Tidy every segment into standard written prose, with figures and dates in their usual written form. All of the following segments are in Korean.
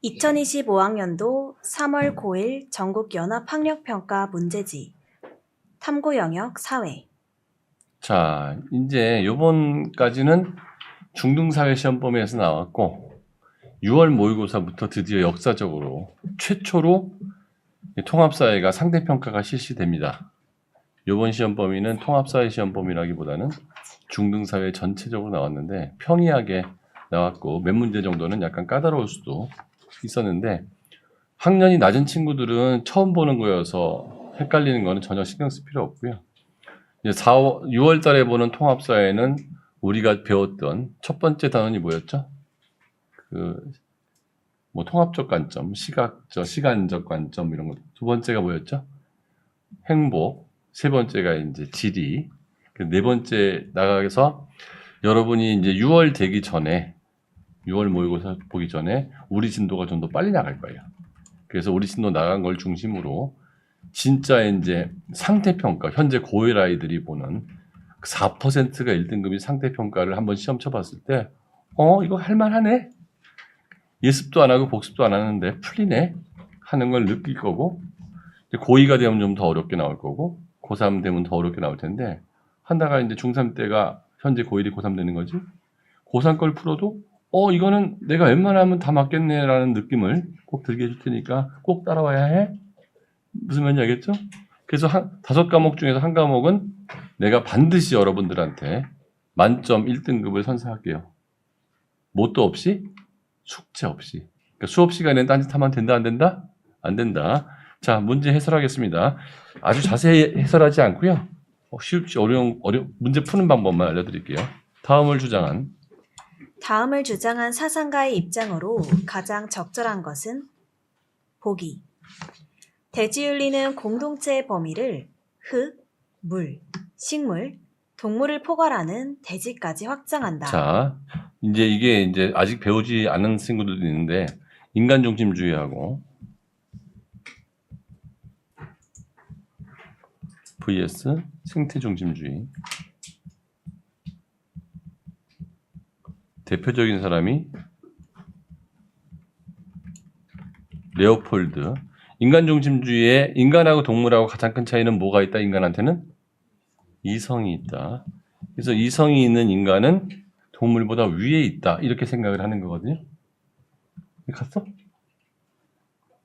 2025학년도 3월 9일 전국 연합학력평가 문제지. 탐구 영역 사회. 자, 이제 요번까지는 중등사회시험범위에서 나왔고 6월 모의고사부터 드디어 역사적으로 최초로 통합사회가 상대평가가 실시됩니다. 요번 시험 범위는 통합사회 시험 범위라기보다는 중등사회 전체적으로 나왔는데 평이하게 나왔고 몇 문제 정도는 약간 까다로울 수도 있었는데 학년이 낮은 친구들은 처음 보는 거여서 헷갈리는 거는 전혀 신경 쓸 필요 없고요. 이제 6월 달에 보는 통합사회는 우리가 배웠던 첫 번째 단원이 뭐였죠? 뭐 통합적 관점, 시간적 관점 이런 거. 두 번째가 뭐였죠? 행복. 세 번째가 이제 지리. 네 번째 나가서 여러분이 이제 6월 되기 전에 6월 모의고사 보기 전에 우리 진도가 좀 더 빨리 나갈 거예요. 그래서 우리 진도 나간 걸 중심으로 진짜 이제 상태평가, 현재 고1 아이들이 보는 4%가 1등급인 상태평가를 한번 시험 쳐봤을 때 이거 할만하네? 예습도 안 하고 복습도 안 하는데 풀리네? 하는 걸 느낄 거고 고2가 되면 좀 더 어렵게 나올 거고 고3 되면 더 어렵게 나올 텐데 한다가 이제 중3 때가 현재 고1이 고3 되는 거지 고3 걸 풀어도 이거는 내가 웬만하면 다 맞겠네라는 느낌을 꼭 들게 해줄 테니까 꼭 따라와야 해? 무슨 말인지 알겠죠? 그래서 5과목 중에서 한 과목은 내가 반드시 여러분들한테 만점 1등급을 선사할게요. 뭣도 없이? 숙제 없이. 그러니까 수업 시간에 딴짓하면 된다 안 된다? 안 된다. 자, 문제 해설하겠습니다. 아주 자세히 해설하지 않고요. 쉽지 어려운 문제 푸는 방법만 알려드릴게요. 다음을 주장한 사상가의 입장으로 가장 적절한 것은 보기. 대지윤리는 공동체의 범위를 흙, 물, 식물, 동물을 포괄하는 대지까지 확장한다. 자, 이제 이게 이제 아직 배우지 않은 친구들도 있는데 인간 중심주의하고 vs 생태 중심주의. 대표적인 사람이 레오폴드. 인간 중심주의에 인간하고 동물하고 가장 큰 차이는 뭐가 있다? 인간한테는 이성이 있다. 그래서 이성이 있는 인간은 동물보다 위에 있다. 이렇게 생각을 하는 거거든요. 갔어?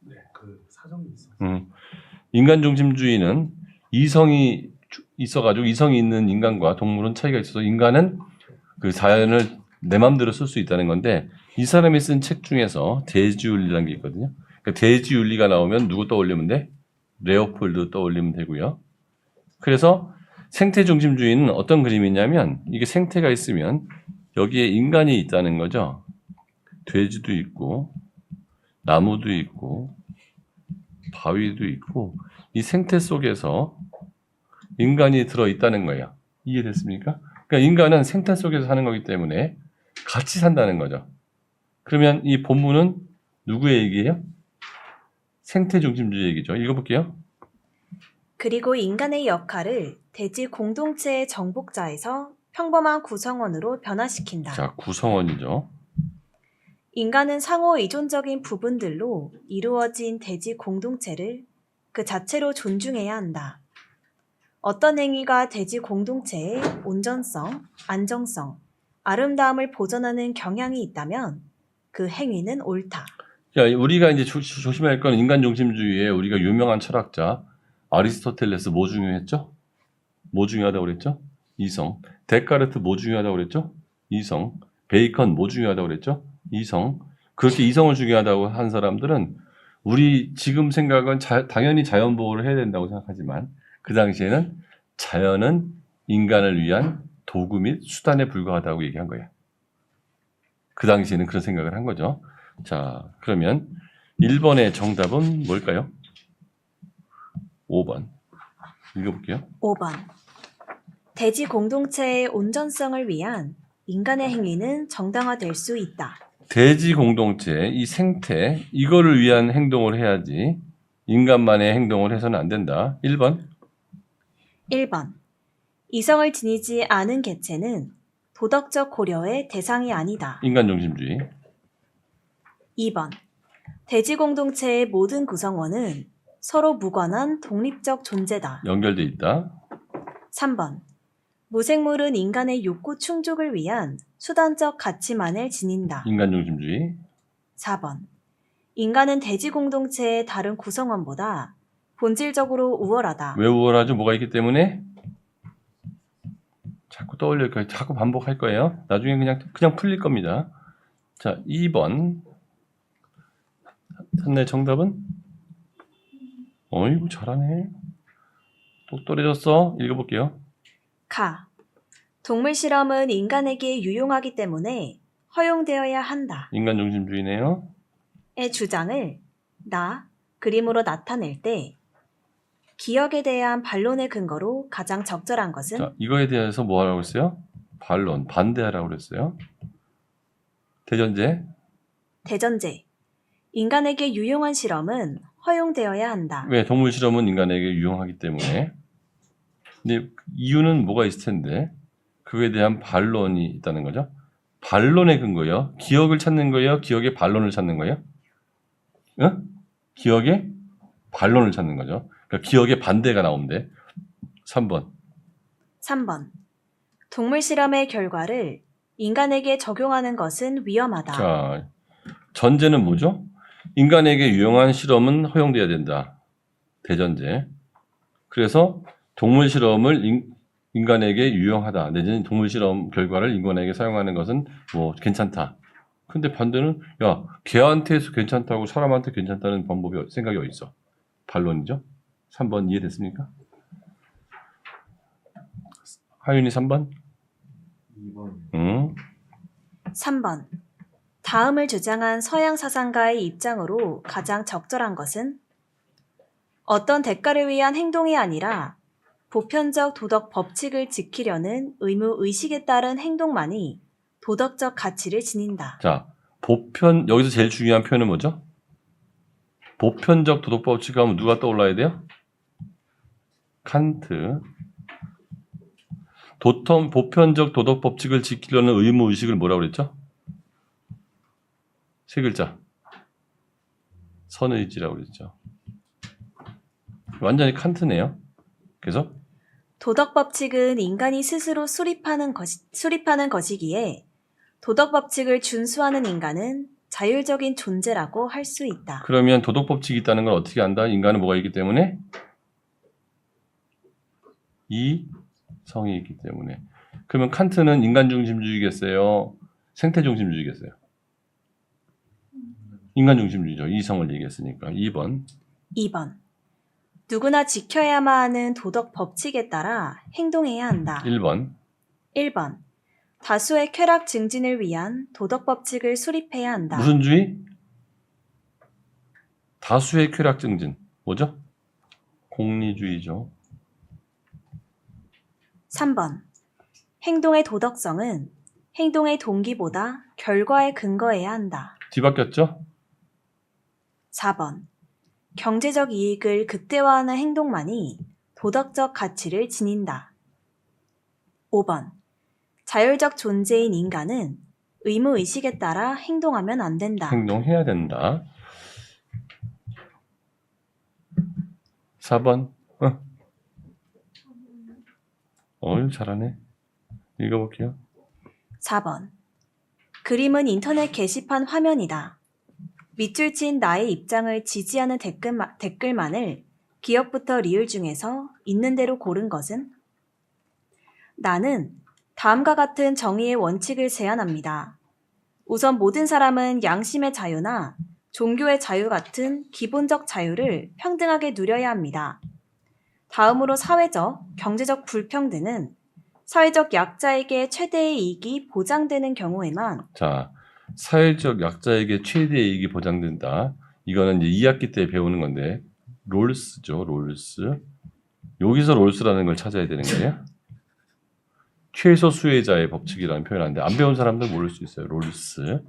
네, 그 사정이 있어요. 인간 중심주의는 이성이 있어가지고 이성이 있는 인간과 동물은 차이가 있어서 인간은 그 자연을 내 마음대로 쓸 수 있다는 건데 이 사람이 쓴 책 중에서 대지윤리라는 게 있거든요. 그러니까 대지윤리가 나오면 누구 떠올리면 돼? 레오폴드 떠올리면 되고요. 그래서 생태 중심주의는 어떤 그림이냐면 이게 생태가 있으면 여기에 인간이 있다는 거죠. 돼지도 있고 나무도 있고 바위도 있고 이 생태 속에서 인간이 들어있다는 거예요. 이해됐습니까? 그러니까 인간은 생태 속에서 사는 거기 때문에 같이 산다는 거죠. 그러면 이 본문은 누구의 얘기예요? 생태 중심주의 얘기죠. 읽어볼게요. 그리고 인간의 역할을 대지 공동체의 정복자에서 평범한 구성원으로 변화시킨다. 자, 구성원이죠. 인간은 상호 의존적인 부분들로 이루어진 대지 공동체를 그 자체로 존중해야 한다. 어떤 행위가 대지 공동체의 온전성, 안정성, 아름다움을 보존하는 경향이 있다면 그 행위는 옳다. 자, 우리가 이제 조심해야 할 건 인간 중심주의에 우리가 유명한 철학자 아리스토텔레스 뭐 중요했죠? 뭐 중요하다고 그랬죠? 이성. 데카르트 뭐 중요하다고 그랬죠? 이성. 베이컨 뭐 중요하다고 그랬죠? 이성. 그렇게 이성을 중요하다고 한 사람들은 우리 지금 생각은 당연히 자연 보호를 해야 된다고 생각하지만 그 당시에는 자연은 인간을 위한 도구 및 수단에 불과하다고 얘기한 거예요. 그 당시에는 그런 생각을 한 거죠. 자, 그러면 1번의 정답은 뭘까요? 5번. 읽어볼게요. 5번. 대지 공동체의 온전성을 위한 인간의 행위는 정당화될 수 있다. 대지 공동체, 이 생태, 이거를 위한 행동을 해야지 인간만의 행동을 해서는 안 된다. 1번. 1번. 이성을 지니지 않은 개체는 도덕적 고려의 대상이 아니다. 인간 중심주의. 2번. 대지 공동체의 모든 구성원은 서로 무관한 독립적 존재다. 연결돼 있다. 3번. 무생물은 인간의 욕구 충족을 위한 수단적 가치만을 지닌다. 인간 중심주의. 4번. 인간은 대지 공동체의 다른 구성원보다 본질적으로 우월하다. 왜 우월하죠? 뭐가 있기 때문에? 자꾸 떠올릴 거예요. 자꾸 반복할 거예요. 나중에 그냥 풀릴 겁니다. 자, 2번. 한나의 정답은? 어이구, 잘하네. 똑똑해졌어. 읽어볼게요. 가. 동물 실험은 인간에게 유용하기 때문에 허용되어야 한다. 인간 중심주의네요. 의 주장을 나, 그림으로 나타낼 때 기억에 대한 반론의 근거로 가장 적절한 것은 자, 이거에 대해서 뭐 하라고 했어요? 반론, 반대하라고 그랬어요. 대전제. 대전제. 인간에게 유용한 실험은 허용되어야 한다. 왜? 동물 실험은 인간에게 유용하기 때문에. 근데 이유는 뭐가 있을 텐데 그거에 대한 반론이 있다는 거죠. 반론의 근거예요. 기억을 찾는 거예요? 기억의 반론을 찾는 거예요? 응? 기억의 반론을 찾는 거죠. 그러니까 기억의 반대가 나오는데 3번. 3번. 동물 실험의 결과를 인간에게 적용하는 것은 위험하다. 자, 전제는 뭐죠? 인간에게 유용한 실험은 허용돼야 된다. 대전제. 그래서 동물 실험을 인간에게 유용하다. 내지는 동물 실험 결과를 인간에게 사용하는 것은 뭐 괜찮다. 근데 반대는 야, 개한테 괜찮다고 사람한테 괜찮다는 방법이 생각이 어디 있어? 반론이죠. 3번 이해됐습니까? 하윤이 3번? 2번. 응? 3번. 다음을 주장한 서양 사상가의 입장으로 가장 적절한 것은 어떤 대가를 위한 행동이 아니라 보편적 도덕 법칙을 지키려는 의무 의식에 따른 행동만이 도덕적 가치를 지닌다. 자, 여기서 제일 중요한 표현은 뭐죠? 보편적 도덕법칙 하면 누가 떠올라야 돼요? 칸트. 보편적 도덕법칙을 지키려는 의무의식을 뭐라고 그랬죠? 세 글자. 선의지라고 그랬죠. 완전히 칸트네요. 그래서 도덕 법칙은 인간이 스스로 수립하는 것이기에 도덕 법칙을 준수하는 인간은 자율적인 존재라고 할 수 있다. 그러면 도덕법칙이 있다는 걸 어떻게 안다? 인간은 뭐가 있기 때문에? 이성이 있기 때문에. 그러면 칸트는 인간 중심주의겠어요? 생태 중심주의겠어요? 인간 중심주의죠. 이성을 얘기했으니까. 2번. 2번. 누구나 지켜야만 하는 도덕 법칙에 따라 행동해야 한다. 1번. 1번. 다수의 쾌락 증진을 위한 도덕 법칙을 수립해야 한다. 무슨 주의? 다수의 쾌락 증진. 뭐죠? 공리주의죠. 3번. 행동의 도덕성은 행동의 동기보다 결과에 근거해야 한다. 뒤바뀌었죠? 4번. 경제적 이익을 극대화하는 행동만이 도덕적 가치를 지닌다. 5번. 자율적 존재인 인간은 의무의식에 따라 행동하면 안 된다. 행동해야 된다. 4번. 잘하네. 읽어볼게요. 4번. 그림은 인터넷 게시판 화면이다. 밑줄 친 나의 입장을 지지하는 댓글만을 기역부터 리을 중에서 있는 대로 고른 것은? 나는 다음과 같은 정의의 원칙을 제안합니다. 우선 모든 사람은 양심의 자유나 종교의 자유 같은 기본적 자유를 평등하게 누려야 합니다. 다음으로 사회적, 경제적 불평등은 사회적 약자에게 최대의 이익이 보장되는 경우에만 자, 사회적 약자에게 최대의 이익이 보장된다. 이거는 이제 2학기 때 배우는 건데 롤스죠. 롤스. 여기서 롤스라는 걸 찾아야 되는 거예요. 최소 수혜자의 법칙이라는 표현하는데 안 배운 사람들 모를 수 있어요. 롤스.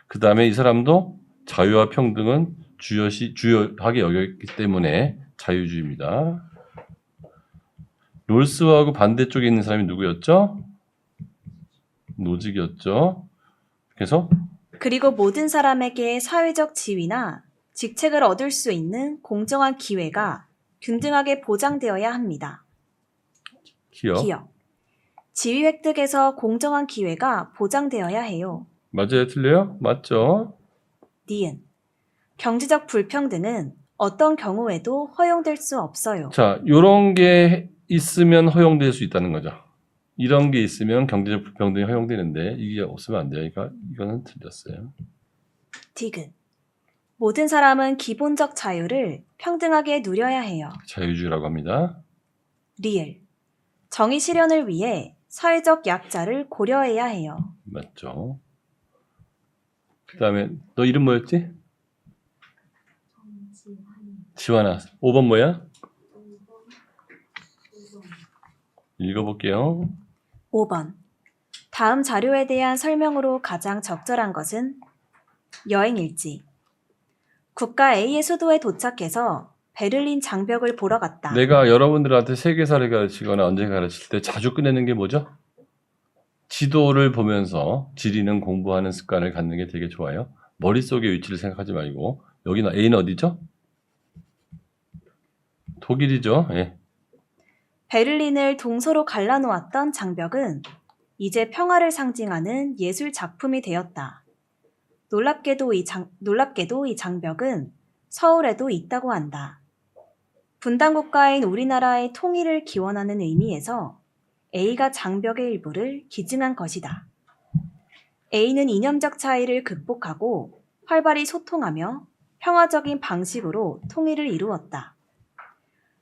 그 다음에 이 사람도 자유와 평등은 주요하게 여겼기 때문에 자유주의입니다. 롤스하고 반대쪽에 있는 사람이 누구였죠? 노직이었죠. 그래서 그리고 모든 사람에게 사회적 지위나 직책을 얻을 수 있는 공정한 기회가 균등하게 보장되어야 합니다. 기억. 기억. 지위 획득에서 공정한 기회가 보장되어야 해요. 맞아요? 틀려요? 맞죠? 니은. 경제적 불평등은 어떤 경우에도 허용될 수 없어요. 자, 요런 게 있으면 허용될 수 있다는 거죠. 이런 게 있으면 경제적 불평등이 허용되는데 이게 없으면 안 돼요. 그러니까 이거는 틀렸어요. 디귿. 모든 사람은 기본적 자유를 평등하게 누려야 해요. 자유주의라고 합니다. 리을. 정의 실현을 위해 사회적 약자를 고려해야 해요. 맞죠? 그 다음에 너 이름 뭐였지? 지환아. 5번 뭐야? 읽어볼게요. 5번. 다음 자료에 대한 설명으로 가장 적절한 것은 여행일지. 국가 A의 수도에 도착해서 베를린 장벽을 보러 갔다. 내가 여러분들한테 세계사를 가르치거나 언젠가 가르칠 때 자주 꺼내는 게 뭐죠? 지도를 보면서 지리는 공부하는 습관을 갖는 게 되게 좋아요. 머릿속의 위치를 생각하지 말고 여기는 A는 어디죠? 독일이죠. 예. 베를린을 동서로 갈라놓았던 장벽은 이제 평화를 상징하는 예술 작품이 되었다. 놀랍게도 이 장벽은 서울에도 있다고 한다. 분단국가인 우리나라의 통일을 기원하는 의미에서 A가 장벽의 일부를 기증한 것이다. A는 이념적 차이를 극복하고 활발히 소통하며 평화적인 방식으로 통일을 이루었다.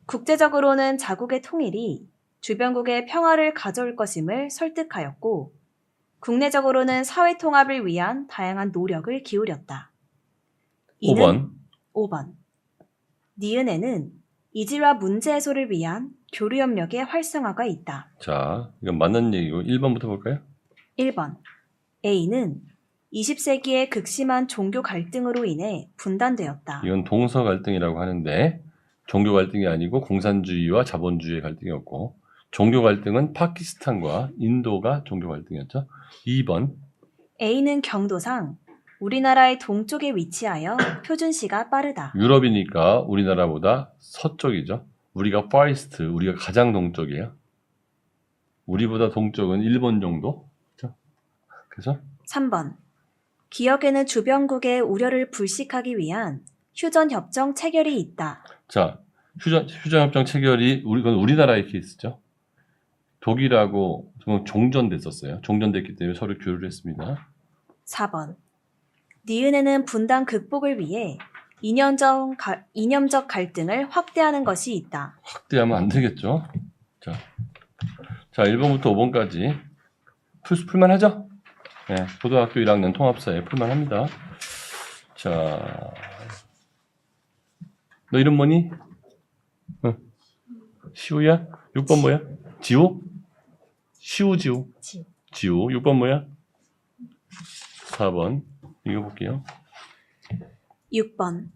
국제적으로는 자국의 통일이 주변국의 평화를 가져올 것임을 설득하였고, 국내적으로는 사회 통합을 위한 다양한 노력을 기울였다. 5번. 5번. 니은에는 이질과 문제 해소를 위한 교류 협력의 활성화가 있다. 자, 이건 맞는 얘기고 1번부터 볼까요? 1번. A는 20세기의 극심한 종교 갈등으로 인해 분단되었다. 이건 동서 갈등이라고 하는데 종교 갈등이 아니고 공산주의와 자본주의의 갈등이었고 종교 갈등은 파키스탄과 인도가 종교 갈등이었죠. 2번. A는 경도상 우리나라의 동쪽에 위치하여 표준시가 빠르다. 유럽이니까 우리나라보다 서쪽이죠. 우리가 far east, 우리가 가장 동쪽이에요. 우리보다 동쪽은 일본 정도. 그래서 3번. 기억에는 주변국의 우려를 불식하기 위한 휴전협정 체결이 있다. 자, 휴전협정 체결이 이건 우리나라의 케이스죠. 독일하고 종전됐었어요. 종전됐기 때문에 서로 교류를 했습니다. 4번. 니은에는 분단 극복을 위해 이념적 갈등을 확대하는 것이 있다. 확대하면 안 되겠죠. 자 1번부터 5번까지 풀만하죠? 네, 고등학교 1학년 통합사에 풀만합니다. 자, 너 이름 뭐니? 응. 시우야? 6번 뭐야? 지우? 지우. 6번 뭐야? 4번. 읽어볼게요. 6번.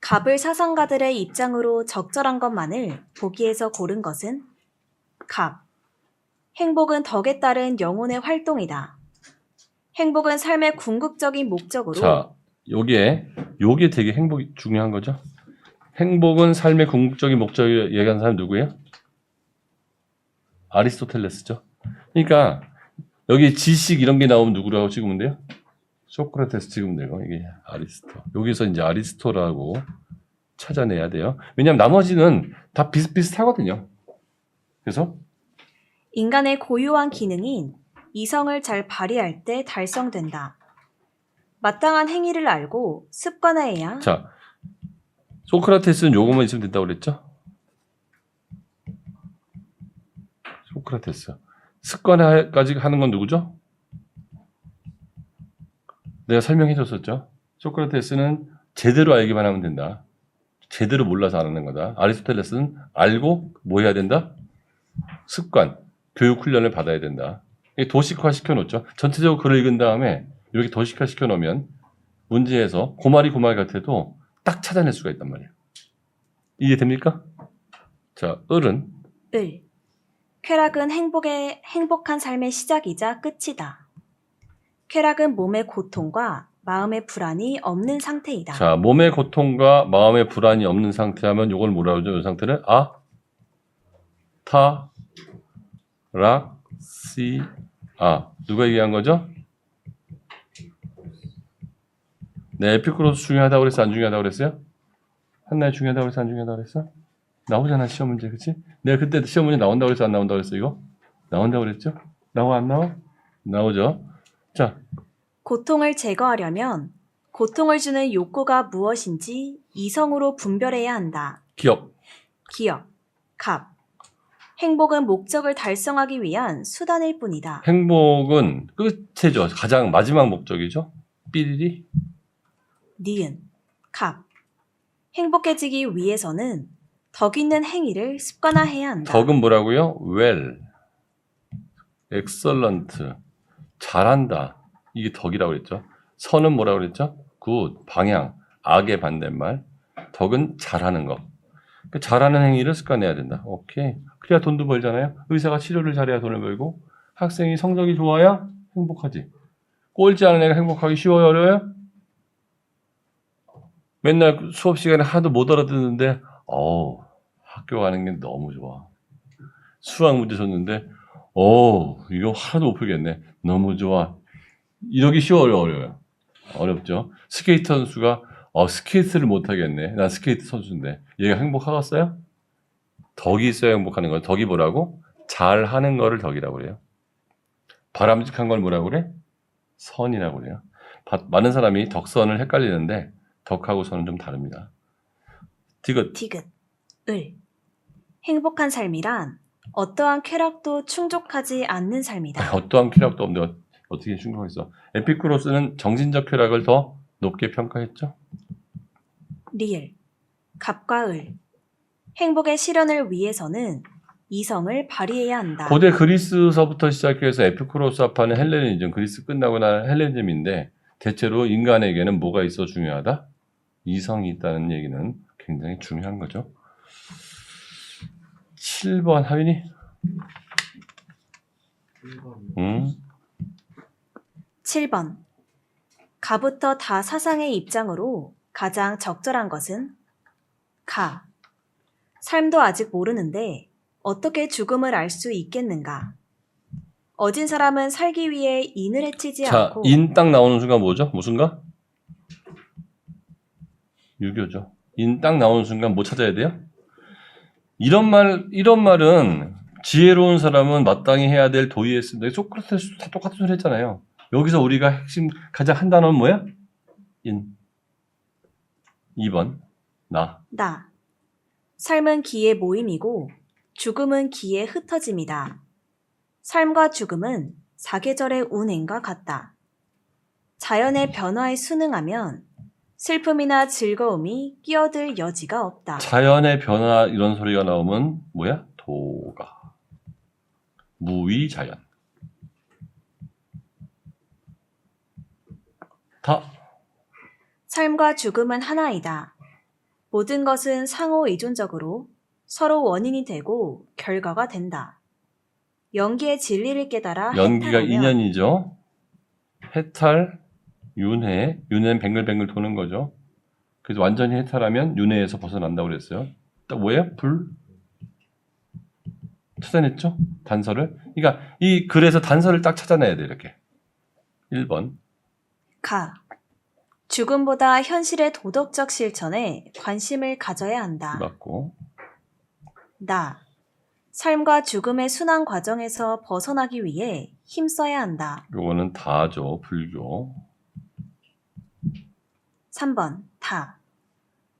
갑을 사상가들의 입장으로 적절한 것만을 보기에서 고른 것은 갑. 행복은 덕에 따른 영혼의 활동이다. 행복은 삶의 궁극적인 목적으로. 자, 요게 되게 행복이 중요한 거죠. 행복은 삶의 궁극적인 목적을 얘기하는 사람 누구예요? 아리스토텔레스죠. 그러니까 여기 지식 이런 게 나오면 누구라고 찍으면 돼요? 소크라테스 찍으면 되고 이게 아리스토. 여기서 이제 아리스토라고 찾아내야 돼요. 왜냐하면 나머지는 다 비슷비슷하거든요. 그래서 인간의 고유한 기능인 이성을 잘 발휘할 때 달성된다. 마땅한 행위를 알고 습관화해야. 자, 소크라테스는 요것만 있으면 된다고 그랬죠? 소크라테스. 습관화까지 하는 건 누구죠? 내가 설명해 줬었죠? 소크라테스는 제대로 알기만 하면 된다. 제대로 몰라서 안 하는 거다. 아리스토텔레스는 알고 뭐 해야 된다? 습관, 교육 훈련을 받아야 된다. 도식화 시켜놓죠. 전체적으로 글을 읽은 다음에 이렇게 도식화 시켜놓으면 문제에서 고말이 고말 같아도 딱 찾아낼 수가 있단 말이에요. 이해됩니까? 자, 을은 을. 쾌락은 행복한 삶의 시작이자 끝이다. 쾌락은 몸의 고통과 마음의 불안이 없는 상태이다. 자, 몸의 고통과 마음의 불안이 없는 상태하면 이걸 뭐라 그러죠? 이 상태를 아타락시아. 누가 얘기한 거죠? 네, 에피쿠로스 중요하다고 그랬어? 안 중요하다고 그랬어요? 한나에 중요하다고 그랬어? 안 중요하다고 그랬어? 나오잖아, 시험 문제, 그치? 내가 그때 시험 문제 나온다고 그랬어? 안 나온다고 그랬어, 이거? 나온다고 그랬죠? 나와, 안 나와? 나오죠? 자, 고통을 제거하려면 고통을 주는 욕구가 무엇인지 이성으로 분별해야 한다. 기억. 기억, 갑. 행복은 목적을 달성하기 위한 수단일 뿐이다. 행복은 끝이죠. 가장 마지막 목적이죠. 삐리리. 니은, 갑. 행복해지기 위해서는 덕 있는 행위를 습관화해야 한다. 덕은 뭐라고요? well, excellent, 잘한다. 이게 덕이라고 그랬죠. 선은 뭐라고 그랬죠? good, 방향, 악의 반대말. 덕은 잘하는 거. 그러니까 잘하는 행위를 습관해야 된다. 오케이. 그래야 돈도 벌잖아요. 의사가 치료를 잘해야 돈을 벌고, 학생이 성적이 좋아야 행복하지. 꼴찌 하는 애가 행복하기 쉬워요, 어려워요? 맨날 수업 시간에 하도 못 알아듣는데, 학교 가는 게 너무 좋아. 수학 문제 줬는데, 이거 하나도 못 풀겠네. 너무 좋아. 이러기 쉬워요, 어려워요? 어렵죠. 스케이트 선수가, 스케이트를 못 하겠네. 난 스케이트 선수인데. 얘가 행복하겠어요? 덕이 있어야 행복하는 거예요. 덕이 뭐라고? 잘 하는 거를 덕이라고 그래요. 바람직한 걸 뭐라고 그래? 선이라고 그래요. 많은 사람이 덕선을 헷갈리는데, 덕하고 선은 좀 다릅니다. 디귿. 디귿, 을. 행복한 삶이란 어떠한 쾌락도 충족하지 않는 삶이다. 어떠한 쾌락도 없는데 어떻게 충족했어? 에피쿠로스는 정신적 쾌락을 더 높게 평가했죠. 리을, 갑과 을. 행복의 실현을 위해서는 이성을 발휘해야 한다. 고대 그리스서부터 시작해서 에피쿠로스 합하는 헬레니즘, 그리스 끝나고 난 헬레니즘인데 대체로 인간에게는 뭐가 있어 중요하다? 이성이 있다는 얘기는 굉장히 중요한 거죠. 7번 하윤이? 1번이요. 7번. 가부터 다 사상의 입장으로 가장 적절한 것은 가. 삶도 아직 모르는데 어떻게 죽음을 알 수 있겠는가? 어진 사람은 살기 위해 인을 해치지 자, 않고 인 딱 나오는 순간 뭐죠? 무슨가? 유교죠. 인 딱 나오는 순간 뭐 찾아야 돼요? 이런 말은 지혜로운 사람은 마땅히 해야 될 도의에 쓴다. 소크라테스도 다 똑같은 소리 했잖아요. 여기서 우리가 핵심 가장 한 단어는 뭐야? 인. 2번. 나. 나. 삶은 기의 모임이고 죽음은 기의 흩어짐이다. 삶과 죽음은 사계절의 운행과 같다. 자연의 변화에 순응하면 슬픔이나 즐거움이 끼어들 여지가 없다. 자연의 변화 이런 소리가 나오면 뭐야? 도가. 무위자연. 다. 삶과 죽음은 하나이다. 모든 것은 상호 의존적으로 서로 원인이 되고 결과가 된다. 연기의 진리를 깨달아 연기가 해탈하면 인연이죠. 해탈, 윤회. 윤회는 뱅글뱅글 도는 거죠. 그래서 완전히 해탈하면 윤회에서 벗어난다고 그랬어요. 또 뭐예요? 불. 찾아냈죠? 단서를. 그러니까 이 글에서 단서를 딱 찾아내야 돼, 이렇게. 1번. 가. 죽음보다 현실의 도덕적 실천에 관심을 가져야 한다. 맞고. 나. 삶과 죽음의 순환 과정에서 벗어나기 위해 힘써야 한다. 요거는 다죠, 불교. 3번. 다.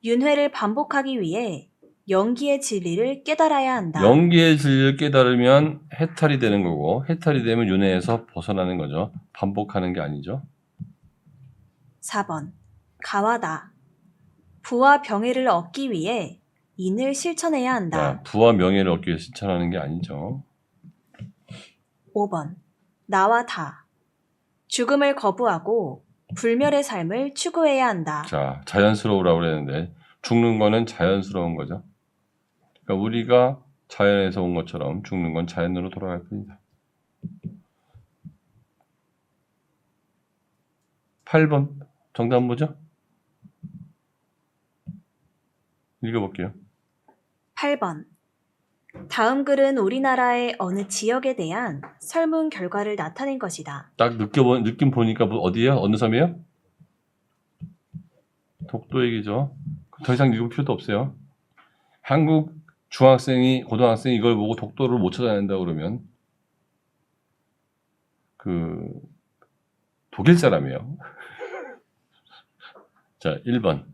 윤회를 반복하기 위해 연기의 진리를 깨달아야 한다. 연기의 진리를 깨달으면 해탈이 되는 거고, 해탈이 되면 윤회에서 벗어나는 거죠. 반복하는 게 아니죠. 4번. 가와다. 부와 병해를 얻기 위해 인을 실천해야 한다. 자, 부와 명예를 얻기 위해 실천하는 게 아니죠. 5번. 나와 다. 죽음을 거부하고 불멸의 삶을 추구해야 한다. 자, 자연스러우라고 그랬는데, 죽는 거는 자연스러운 거죠. 그러니까 우리가 자연에서 온 것처럼 죽는 건 자연으로 돌아갈 뿐이다. 8번. 정답은 뭐죠? 읽어볼게요. 8번. 다음 글은 우리나라의 어느 지역에 대한 설문 결과를 나타낸 것이다. 딱 느낌 보니까 어디예요? 어느 섬이에요? 독도 얘기죠. 더 이상 읽을 필요도 없어요. 한국 중학생이, 고등학생이 이걸 보고 독도를 못 찾아낸다 그러면 독일 사람이에요. 자, 1번.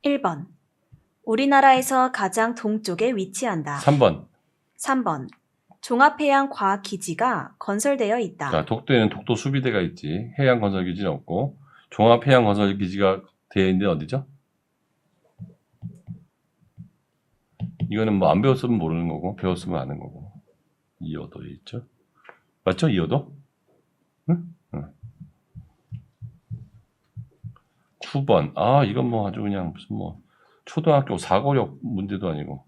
1번. 우리나라에서 가장 동쪽에 위치한다. 3번. 3번. 종합해양과학기지가 건설되어 있다. 자, 독도에는 독도 수비대가 있지. 해양건설기지는 없고 종합해양건설기지가 되어 있는데 어디죠? 이거는 뭐 안 배웠으면 모르는 거고 배웠으면 아는 거고. 이어도에 있죠. 맞죠? 이어도? 응? 응. 9번. 아, 이건 뭐 아주 그냥 무슨 뭐 초등학교 사고력 문제도 아니고.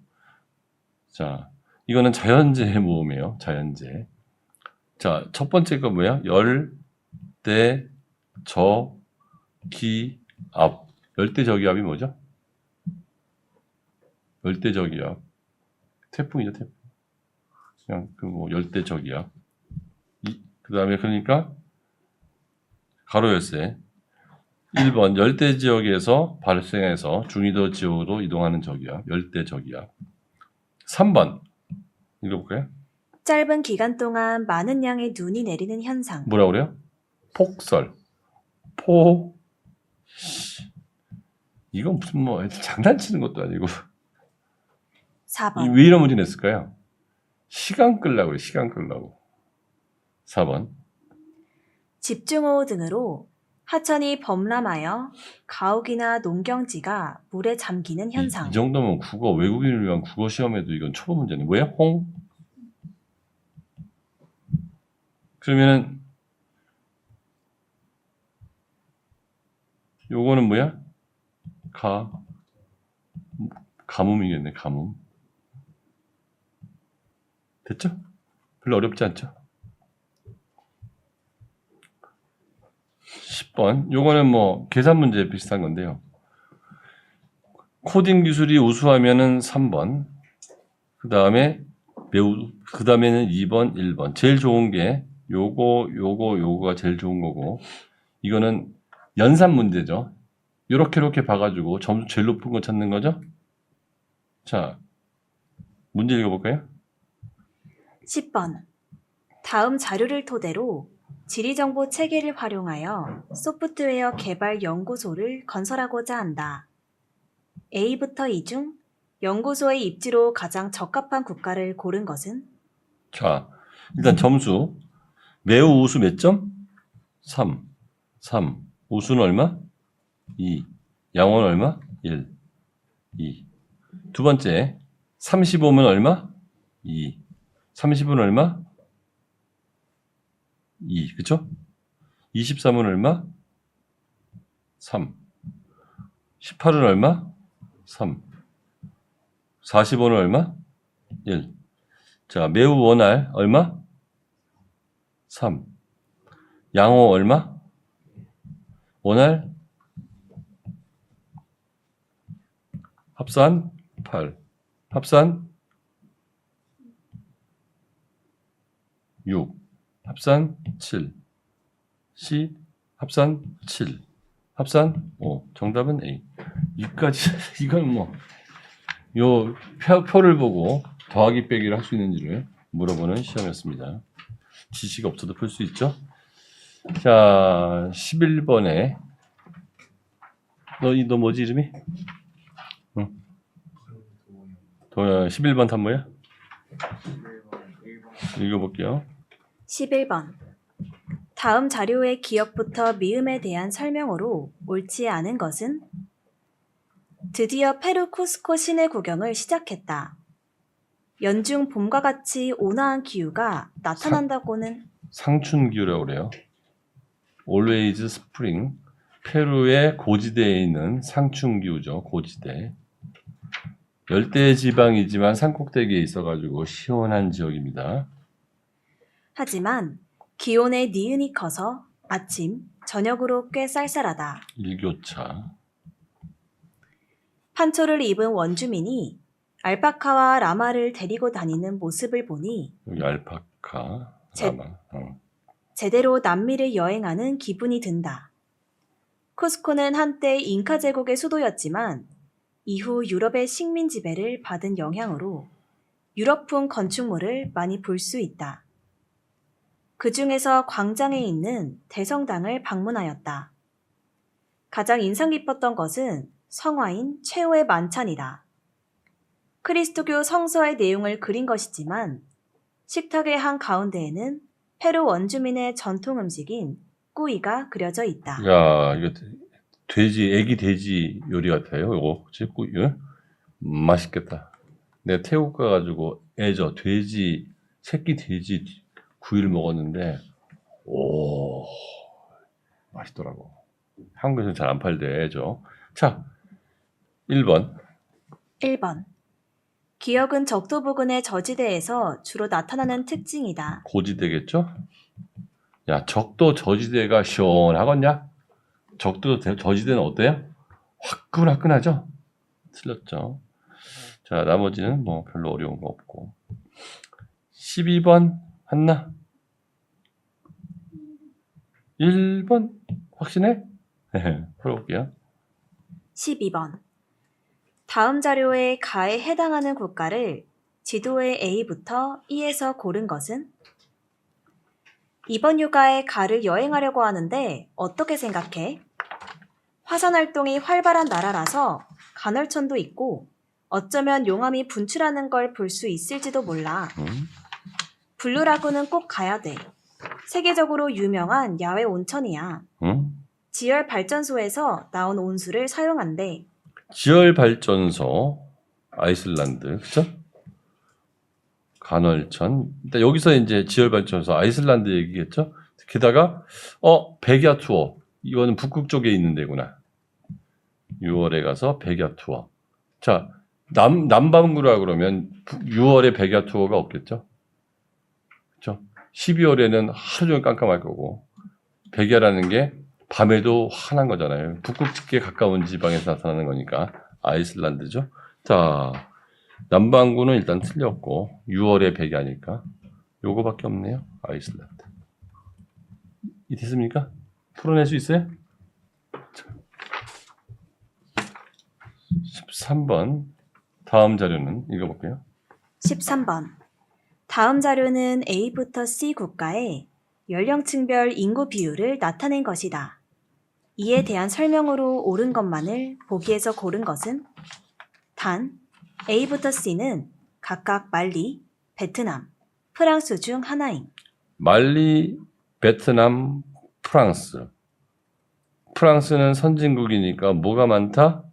자, 이거는 자연재해 모음이에요. 자연재해. 자, 첫 번째 거 뭐야? 열대 저기압. 열대 저기압이 뭐죠? 열대 저기압. 태풍이죠, 태풍. 그냥 뭐 열대 저기압. 그다음에 그러니까 가로 열쇠. 1번 열대 지역에서 발생해서 중위도 지역으로 이동하는 저기압. 열대 저기압. 3번. 읽어볼까요? 짧은 기간 동안 많은 양의 눈이 내리는 현상. 뭐라고 그래요? 폭설. 이건 무슨 뭐 장난치는 것도 아니고 4번. 왜 이런 문제 냈을까요? 시간 끌라고 해요. 시간 끌라고. 4번. 집중호우 등으로 하천이 범람하여 가옥이나 농경지가 물에 잠기는 현상. 이 정도면 국어 외국인을 위한 국어 시험에도 이건 초보 문제네. 뭐야? 그러면은 요거는 뭐야? 가뭄이겠네. 가뭄. 됐죠? 별로 어렵지 않죠? 10번. 요거는 뭐 계산 문제 비슷한 건데요. 코딩 기술이 우수하면은 3번. 그다음에는 2번, 1번. 제일 좋은 게 요거가 제일 좋은 거고. 이거는 연산 문제죠. 요렇게 봐가지고 점수 제일 높은 거 찾는 거죠. 자, 문제 읽어볼까요? 10번. 다음 자료를 토대로 지리정보 체계를 활용하여 소프트웨어 개발 연구소를 건설하고자 한다. A부터 E 중 연구소의 입지로 가장 적합한 국가를 고른 것은? 자, 일단 점수. 매우 우수 몇 점? 3. 우수는 얼마? 2. 양호는 얼마? 1. 2. 두 번째. 35면 얼마? 2. 30은 얼마? 2. 그쵸? 23은 얼마? 3. 18은 얼마? 3. 45는 얼마? 1. 자, 매우 원할 얼마? 3. 양호 얼마? 원할 합산 8. 합산 6. 합산 7. C 합산 7. 합산 5. 정답은 A. 이까지 이건 뭐 요 표를 보고 더하기 빼기를 할 수 있는지를 물어보는 시험이었습니다. 지식 없어도 풀 수 있죠? 자, 11번에 너 뭐지 이름이? 응. 11번 답 뭐야? 읽어볼게요. 11번. 다음 자료의 기억부터 미음에 대한 설명으로 옳지 않은 것은? 드디어 페루 쿠스코 시내 구경을 시작했다. 연중 봄과 같이 온화한 기후가 나타난다고는? 상춘기후라고 그래요. Always spring. 페루의 고지대에 있는 상춘기후죠. 고지대. 열대지방이지만 산꼭대기에 있어가지고 시원한 지역입니다. 하지만 기온의 니은이 커서 아침, 저녁으로 꽤 쌀쌀하다. 일교차. 판초를 입은 원주민이 알파카와 라마를 데리고 다니는 모습을 보니 여기 알파카, 제- 라마. 제대로 남미를 여행하는 기분이 든다. 쿠스코는 한때 잉카 제국의 수도였지만 이후 유럽의 식민 지배를 받은 영향으로 유럽풍 건축물을 많이 볼 수 있다. 그 중에서 광장에 있는 대성당을 방문하였다. 가장 인상 깊었던 것은 성화인 최후의 만찬이다. 그리스도교 성서의 내용을 그린 것이지만 식탁의 한 가운데에는 페루 원주민의 전통 음식인 꾸이가 그려져 있다. 야, 이거 애기 돼지 요리 같아요. 이거, 그치? 맛있겠다. 내가 태국 가가지고 새끼 돼지 구이를 먹었는데, 오, 맛있더라고. 한국에서는 잘 안 팔대, 애죠. 자, 1번. 1번. 기역은 적도 부근의 저지대에서 주로 나타나는 특징이다. 고지대겠죠? 야, 적도 저지대가 시원하겠냐? 적도 저지대는 어때요? 화끈화끈하죠? 틀렸죠. 자, 나머지는 뭐 별로 어려운 거 없고. 12번 한나? 1번 확신해? 풀어볼게요. 12번. 다음 자료의 가에 해당하는 국가를 지도의 A부터 E에서 고른 것은? 이번 휴가에 가를 여행하려고 하는데 어떻게 생각해? 화산 활동이 활발한 나라라서 간헐천도 있고 어쩌면 용암이 분출하는 걸 볼 수 있을지도 몰라. 블루라군은 꼭 가야 돼. 세계적으로 유명한 야외 온천이야. 응? 지열 발전소에서 나온 온수를 사용한대. 지열 발전소, 아이슬란드, 그쵸? 간헐천. 일단 여기서 이제 지열 발전소, 아이슬란드 얘기겠죠? 게다가, 백야 투어. 이거는 북극 쪽에 있는 데구나. 6월에 가서 백야 투어. 자, 남반구라 그러면 6월에 백야 투어가 없겠죠? 그쵸? 12월에는 하루 종일 깜깜할 거고, 백야라는 게 밤에도 환한 거잖아요. 북극에 가까운 지방에서 나타나는 거니까 아이슬란드죠. 자, 남반구는 일단 틀렸고 6월에 백야니까 요거밖에 없네요. 아이슬란드. 이 됐습니까? 풀어낼 수 있어요? 13번 다음 자료는 읽어볼게요. 13번. 다음 자료는 A부터 C 국가의 연령층별 인구 비율을 나타낸 것이다. 이에 대한 설명으로 옳은 것만을 보기에서 고른 것은? 단, A부터 C는 각각 말리, 베트남, 프랑스 중 하나임. 말리, 베트남, 프랑스. 프랑스는 선진국이니까 뭐가 많다?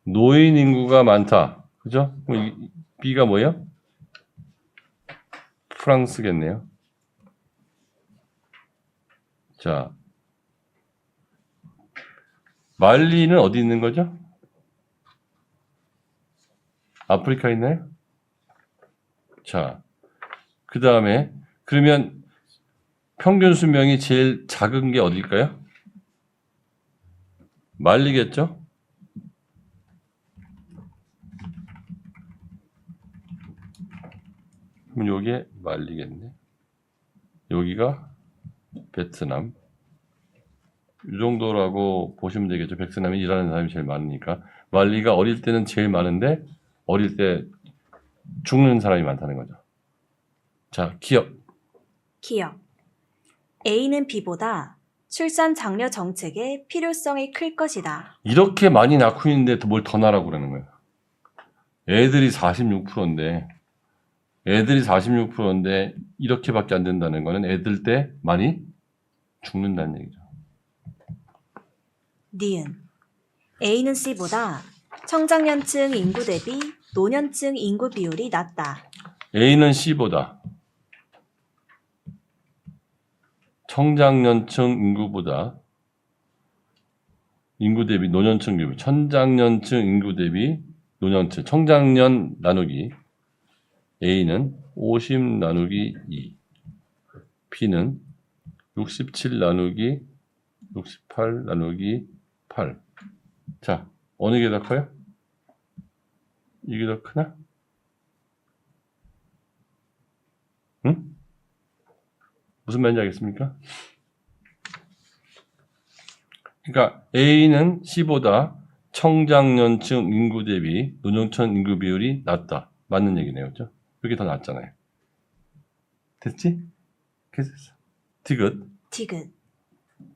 노인 인구가 많다. 그죠? 그럼 B가 뭐예요? 프랑스겠네요. 자, 말리는 어디 있는 거죠? 아프리카 있나요? 자, 그 다음에 그러면 평균 수명이 제일 작은 게 어딜까요? 말리겠죠? 그럼 여기에 말리겠네. 여기가 베트남. 이 정도라고 보시면 되겠죠. 베트남이 일하는 사람이 제일 많으니까. 말리가 어릴 때는 제일 많은데 어릴 때 죽는 사람이 많다는 거죠. 자, 기업. 기억. A는 B보다 출산 장려 정책의 필요성이 클 것이다. 이렇게 많이 낳고 있는데 뭘 더 나라고 그러는 거예요. 애들이 46%인데 이렇게밖에 안 된다는 거는 애들 때 많이 죽는다는 얘기죠. 니은. A는 C보다 청장년층 인구 대비 노년층 인구 비율이 낮다. A는 C보다 청장년층 인구보다 인구 대비 노년층 비율, 청장년층 인구 대비 노년층, 청장년 나누기 A는 50 나누기 2, B는 67 나누기 68 나누기 8. 자, 어느 게 더 커요? 이게 더 크나? 응? 무슨 말인지 알겠습니까? 그러니까 A는 C보다 청장년층 인구 대비 노년층 인구 비율이 낮다. 맞는 얘기네요. 그렇죠? 이게 더 낫잖아요. 됐지? 됐어. 디귿. 디귿.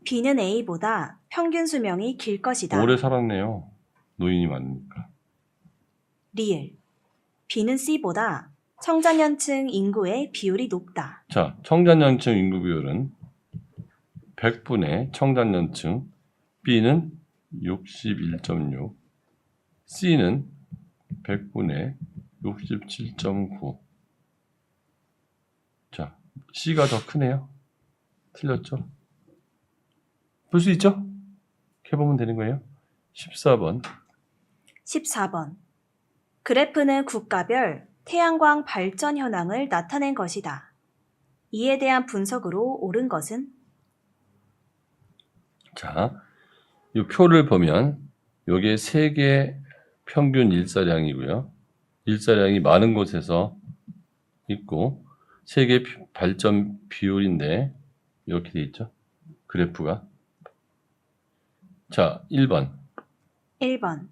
B는 A보다 평균 수명이 길 것이다. 오래 살았네요. 노인이 많으니까. 리을. B는 C보다 청장년층 인구의 비율이 높다. 자, 청장년층 인구 비율은 100분의 청장년층, B는 61.6, C는 100분의 67.9. 자, C가 더 크네요. 틀렸죠? 볼 수 있죠? 이렇게 보면 되는 거예요. 14번. 14번. 그래프는 국가별 태양광 발전 현황을 나타낸 것이다. 이에 대한 분석으로 옳은 것은? 자, 이 표를 보면 요게 세계 평균 일사량이고요. 일사량이 많은 곳에서 있고 세계 발전 비율인데 이렇게 돼 있죠. 그래프가. 자, 1번. 1번.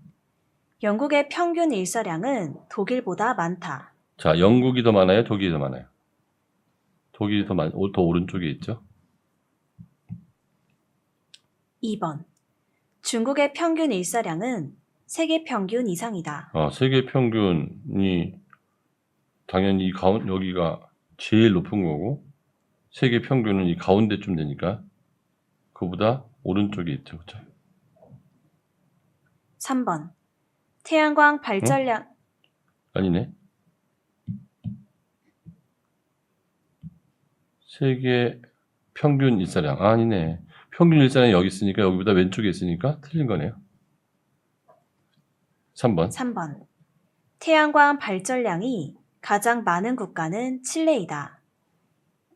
영국의 평균 일사량은 독일보다 많다. 자, 영국이 더 많아요? 독일이 더 많아요? 독일이 더 오른쪽에 있죠. 2번. 중국의 평균 일사량은 세계 평균 이상이다. 세계 평균이 당연히 여기가 제일 높은 거고 세계 평균은 이 가운데쯤 되니까 그보다 오른쪽에 있죠. 그렇죠? 3번. 태양광 발전량 아니네. 세계 평균 일사량. 아니네. 평균 일사량이 여기 있으니까 여기보다 왼쪽에 있으니까 틀린 거네요. 3번. 3번. 태양광 발전량이 가장 많은 국가는 칠레이다.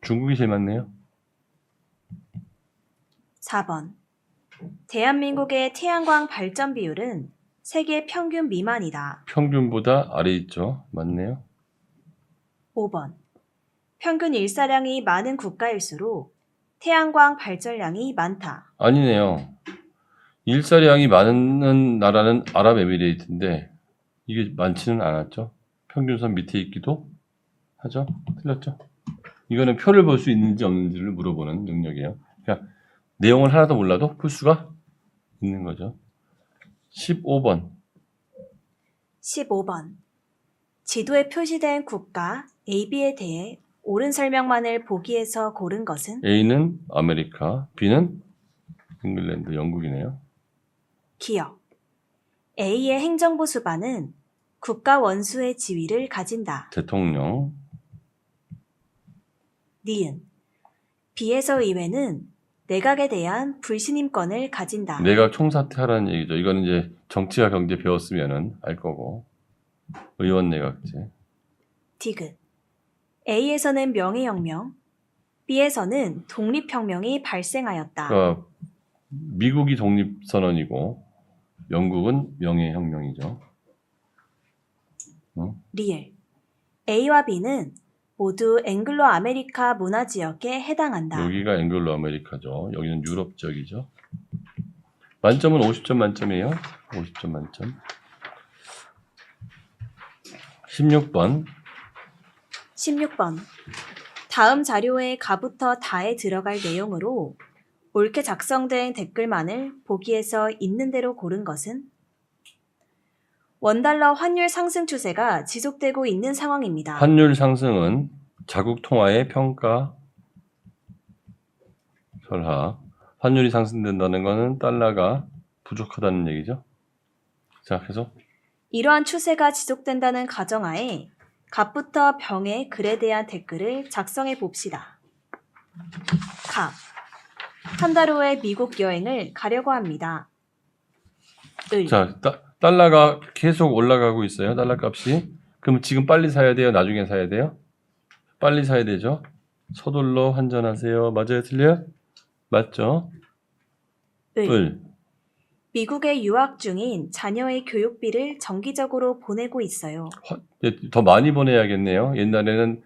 중국이 제일 많네요. 4번. 대한민국의 태양광 발전 비율은 세계 평균 미만이다. 평균보다 아래 있죠. 맞네요. 5번. 평균 일사량이 많은 국가일수록 태양광 발전량이 많다. 아니네요. 일사량이 많은 나라는 아랍에미레이트인데 이게 많지는 않았죠. 평균선 밑에 있기도 하죠. 틀렸죠. 이거는 표를 볼 수 있는지 없는지를 물어보는 능력이에요. 그러니까 내용을 하나도 몰라도 풀 수가 있는 거죠. 15번. 15번. 지도에 표시된 국가 AB에 대해 옳은 설명만을 보기에서 고른 것은? A는 아메리카, B는 잉글랜드, 영국이네요. 기억. A의 행정부 수반은 국가 원수의 지위를 가진다. 대통령, 니은. B에서 의회는 내각에 대한 불신임권을 가진다. 내각 총사퇴하라는 얘기죠. 이거는 이제 정치와 경제 배웠으면은 알 거고. 의원 내각제. 디귿. A에서는 명예혁명, B에서는 독립혁명이 발생하였다. 그러니까 미국이 독립선언이고 영국은 명예혁명이죠. 리을. A와 B는 모두 앵글로 아메리카 문화 지역에 해당한다. 여기가 앵글로 아메리카죠. 여기는 유럽 지역이죠. 만점은 50점 만점이에요. 50점 만점. 16번. 16번. 다음 자료의 가부터 다에 들어갈 내용으로 옳게 작성된 댓글만을 보기에서 있는 대로 고른 것은? 원달러 환율 상승 추세가 지속되고 있는 상황입니다. 환율 상승은 자국 통화의 평가 설하. 환율이 상승된다는 것은 달러가 부족하다는 얘기죠. 자, 그래서 이러한 추세가 지속된다는 가정하에 갑부터 병의 글에 대한 댓글을 작성해 봅시다. 갑. 한 달 후에 미국 여행을 가려고 합니다. 을. 자, 달러가 계속 올라가고 있어요. 달러 값이. 그럼 지금 빨리 사야 돼요? 나중에 사야 돼요? 빨리 사야 되죠. 서둘러 환전하세요. 맞아요? 틀려요? 맞죠? 을. 미국에 유학 중인 자녀의 교육비를 정기적으로 보내고 있어요. 더 많이 보내야겠네요. 옛날에는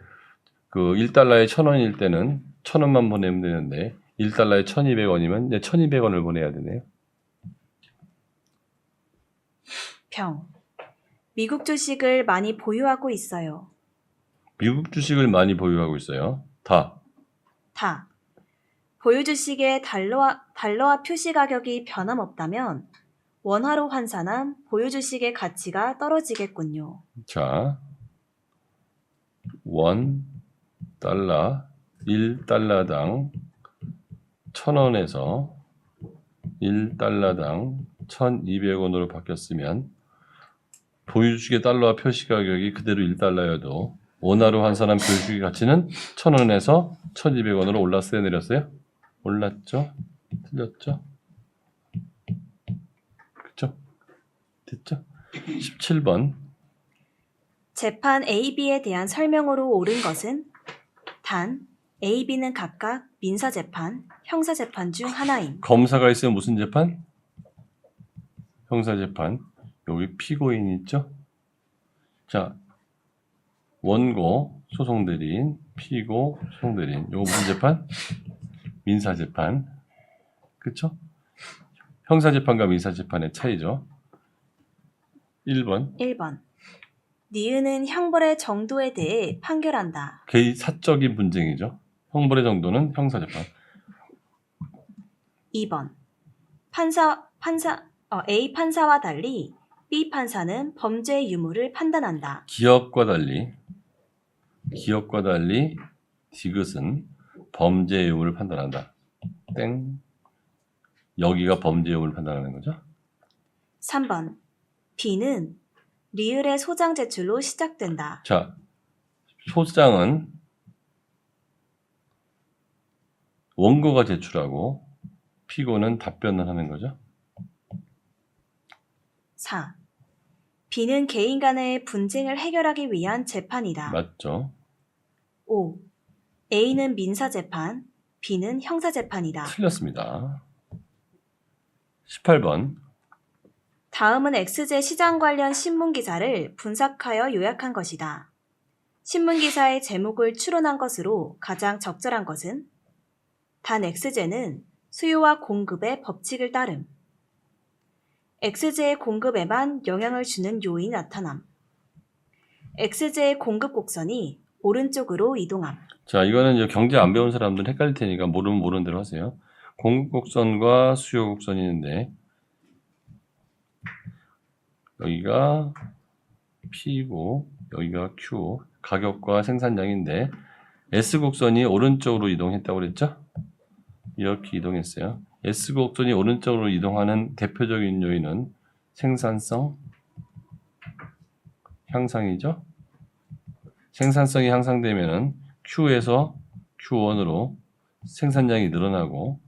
그 1달러에 1,000원일 때는 1,000원만 보내면 되는데 1달러에 1,200원이면 이제 1,200원을 보내야 되네요. 병. 미국 주식을 많이 보유하고 있어요. 미국 주식을 많이 보유하고 있어요. 다. 다. 보유 주식의 달러화 표시 가격이 변함없다면 원화로 환산한 보유 주식의 가치가 떨어지겠군요. 자, 원 달러 1달러당 1,000원에서 1달러당 1,200원으로 바뀌었으면 보유주식의 달러화 표시 가격이 그대로 1달러여도 원화로 환산한 보유주식의 가치는 1,000원에서 1,200원으로 올랐어요, 내렸어요? 올랐죠? 틀렸죠? 그쵸? 됐죠? 17번. 재판 A, B에 대한 설명으로 옳은 것은 단 A, B는 각각 민사재판, 형사재판 중 하나임. 검사가 있으면 무슨 재판? 형사재판. 여기 피고인 있죠? 자, 원고, 소송대리인, 피고, 소송대리인. 요거 무슨 재판? 민사재판. 그쵸? 형사재판과 민사재판의 차이죠. 1번. 1번. 니은은 형벌의 정도에 대해 판결한다. 개의 사적인 분쟁이죠. 형벌의 정도는 형사재판. 2번. A 판사와 달리 B 판사는 범죄의 유무를 판단한다. 기업과 달리 디귿은 범죄의 유무를 판단한다. 땡. 여기가 범죄의 유무를 판단하는 거죠. 3번. B는 리을의 소장 제출로 시작된다. 자, 소장은 원고가 제출하고 피고는 답변을 하는 거죠. 4. B는 개인 간의 분쟁을 해결하기 위한 재판이다. 맞죠? 5. A는 민사재판, B는 형사재판이다. 틀렸습니다. 18번. 다음은 X제 시장 관련 신문기사를 분석하여 요약한 것이다. 신문기사의 제목을 추론한 것으로 가장 적절한 것은 단 X제는 수요와 공급의 법칙을 따름. X제의 공급에만 영향을 주는 요인이 나타남. X제의 공급 곡선이 오른쪽으로 이동함. 자, 이거는 이제 경제 안 배운 사람들은 헷갈릴 테니까 모르면 모르는 대로 하세요. 공급 곡선과 수요 곡선이 있는데 여기가 P고 여기가 Q, 가격과 생산량인데 S곡선이 오른쪽으로 이동했다고 그랬죠? 이렇게 이동했어요. S곡선이 오른쪽으로 이동하는 대표적인 요인은 생산성 향상이죠? 생산성이 향상되면은 Q에서 Q1으로 생산량이 늘어나고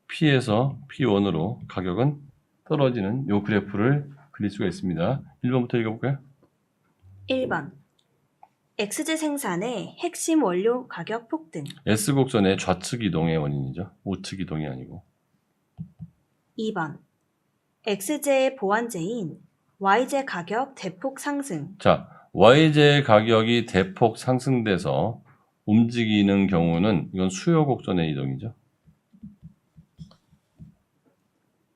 P에서 P1으로 가격은 떨어지는 요 그래프를 그릴 수가 있습니다. 1번부터 읽어볼까요? 1번. X제 생산의 핵심 원료 가격 폭등. S곡선의 좌측 이동의 원인이죠. 우측 이동이 아니고. 2번. X제의 보완제인 Y제 가격 대폭 상승. 자, Y제 가격이 대폭 상승돼서 움직이는 경우는 이건 수요 곡선의 이동이죠.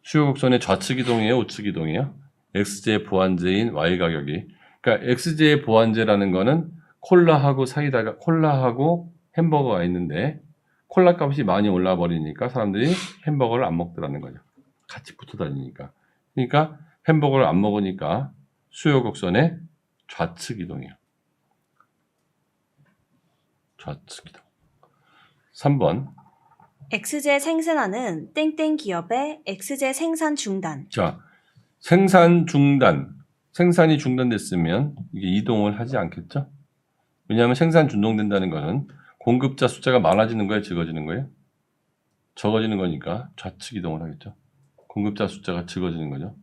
수요 곡선의 좌측 이동이에요, 우측 이동이에요? X제 보완제인 Y 가격이. 그러니까 X제 보완제라는 거는 콜라하고 사이다가 콜라하고 햄버거가 있는데 콜라 값이 많이 올라 버리니까 사람들이 햄버거를 안 먹더라는 거죠. 같이 붙어 다니니까. 그러니까 햄버거를 안 먹으니까 수요 곡선의 좌측 이동이에요. 좌측 이동. 3번. X제 생산하는 땡땡 기업의 X제 생산 중단. 자, 생산 중단. 생산이 중단됐으면 이게 이동을 하지 않겠죠? 왜냐하면 생산 중단된다는 것은 공급자 숫자가 많아지는 거예요, 적어지는 거예요? 적어지는 거니까 좌측 이동을 하겠죠. 공급자 숫자가 적어지는 거죠.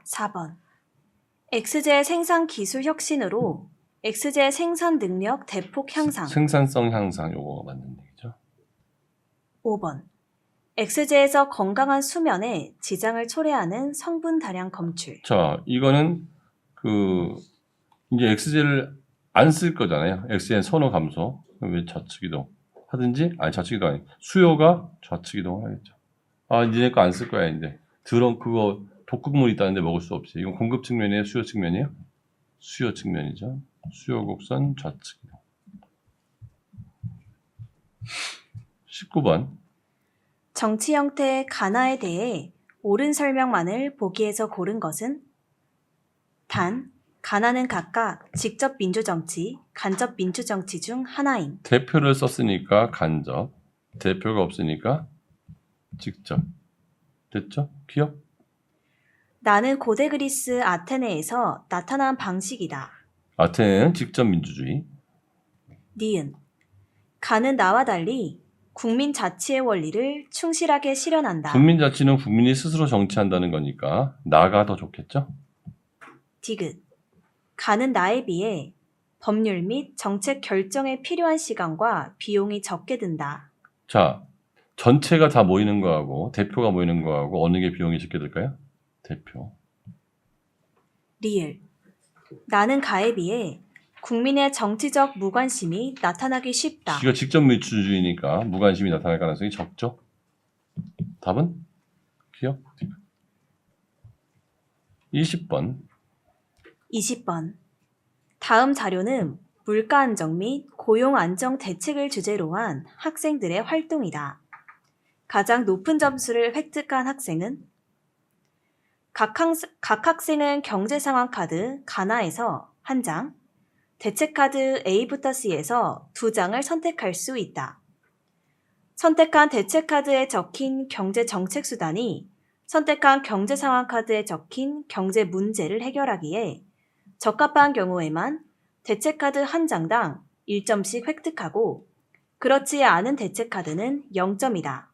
4번. X제 생산 기술 혁신으로 X제 생산 능력 대폭 향상. 생산성 향상 요거가 맞는 얘기죠. 5번. X제에서 건강한 수면에 지장을 초래하는 성분 다량 검출. 자, 이거는 이제 X제를 안 쓸 거잖아요. X제는 선호 감소. 그럼 왜 좌측 이동 하든지, 아니 좌측 이동 아니 수요가 좌측 이동을 하겠죠. 아, 니네 거 안 쓸 거야 이제. 그거 독극물 있다는데 먹을 수 없지. 이건 공급 측면이에요, 수요 측면이에요? 수요 측면이죠. 수요 곡선 좌측 이동. 19번. 정치 형태의 가나에 대해 옳은 설명만을 보기에서 고른 것은? 단, 가나는 각각 직접 민주정치, 간접 민주정치 중 하나임. 대표를 썼으니까 간접, 대표가 없으니까 직접. 됐죠? 기억? 나는 고대 그리스 아테네에서 나타난 방식이다. 아테네는 직접 민주주의. 니은. 가는 나와 달리 국민 자치의 원리를 충실하게 실현한다. 국민자치는 국민이 스스로 정치한다는 거니까 나가 더 좋겠죠? 디귿. 가는 나에 비해 법률 및 정책 결정에 필요한 시간과 비용이 적게 든다. 자, 전체가 다 모이는 거하고 대표가 모이는 거하고 어느 게 비용이 적게 들까요? 대표. 리을. 나는 가에 비해 국민의 정치적 무관심이 나타나기 쉽다. 이거 직접 민주주의니까 무관심이 나타날 가능성이 적죠? 답은? 기억? 20번. 20번. 다음 자료는 물가 안정 및 고용 안정 대책을 주제로 한 학생들의 활동이다. 가장 높은 점수를 획득한 학생은? 각 학생은 경제상황 카드 가나에서 한 장, 대책 카드 A부터 C에서 2장을 선택할 수 있다. 선택한 대책 카드에 적힌 경제 정책 수단이 선택한 경제 상황 카드에 적힌 경제 문제를 해결하기에 적합한 경우에만 대책 카드 한 장당 1점씩 획득하고 그렇지 않은 대책 카드는 0점이다.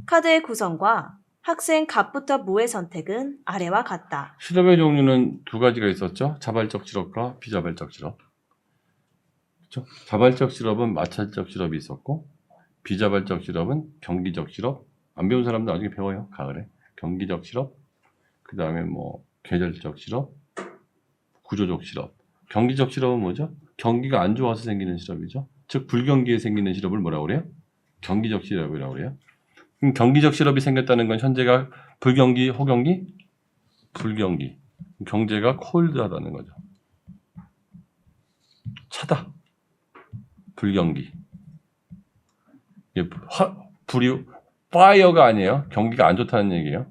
카드의 구성과 학생 갑부터 무의 선택은 아래와 같다. 실업의 종류는 두 가지가 있었죠. 자발적 실업과 비자발적 실업. 그렇죠? 자발적 실업은 마찰적 실업이 있었고 비자발적 실업은 경기적 실업. 안 배운 사람들 나중에 배워요. 가을에. 경기적 실업. 그 다음에 뭐 계절적 실업, 구조적 실업. 경기적 실업은 뭐죠? 경기가 안 좋아서 생기는 실업이죠. 즉 불경기에 생기는 실업을 뭐라고 그래요? 경기적 실업이라고 그래요. 그럼 경기적 실업이 생겼다는 건 현재가 불경기, 호경기? 불경기. 경제가 콜드하다는 거죠. 차다. 불경기. 이게 불이 파이어가 아니에요. 경기가 안 좋다는 얘기예요.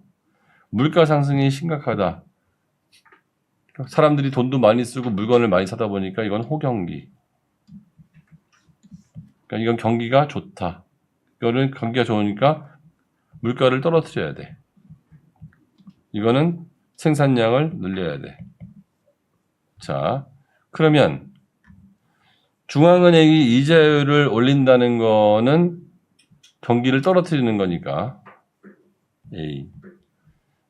물가 상승이 심각하다. 사람들이 돈도 많이 쓰고 물건을 많이 사다 보니까 이건 호경기. 그러니까 이건 경기가 좋다. 이거는 경기가 좋으니까 물가를 떨어뜨려야 돼. 이거는 생산량을 늘려야 돼. 자, 그러면 중앙은행이 이자율을 올린다는 거는 경기를 떨어뜨리는 거니까 A.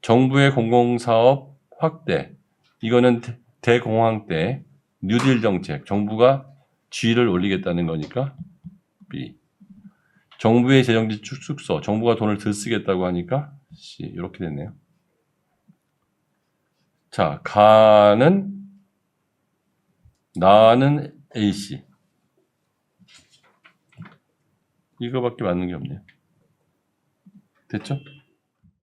정부의 공공사업 확대. 이거는 대공황 때 뉴딜 정책. 정부가 G를 올리겠다는 거니까 B. 정부의 재정지 축소. 정부가 돈을 덜 쓰겠다고 하니까 C. 이렇게 됐네요. 자, 나는 AC. 이거밖에 맞는 게 없네요. 됐죠?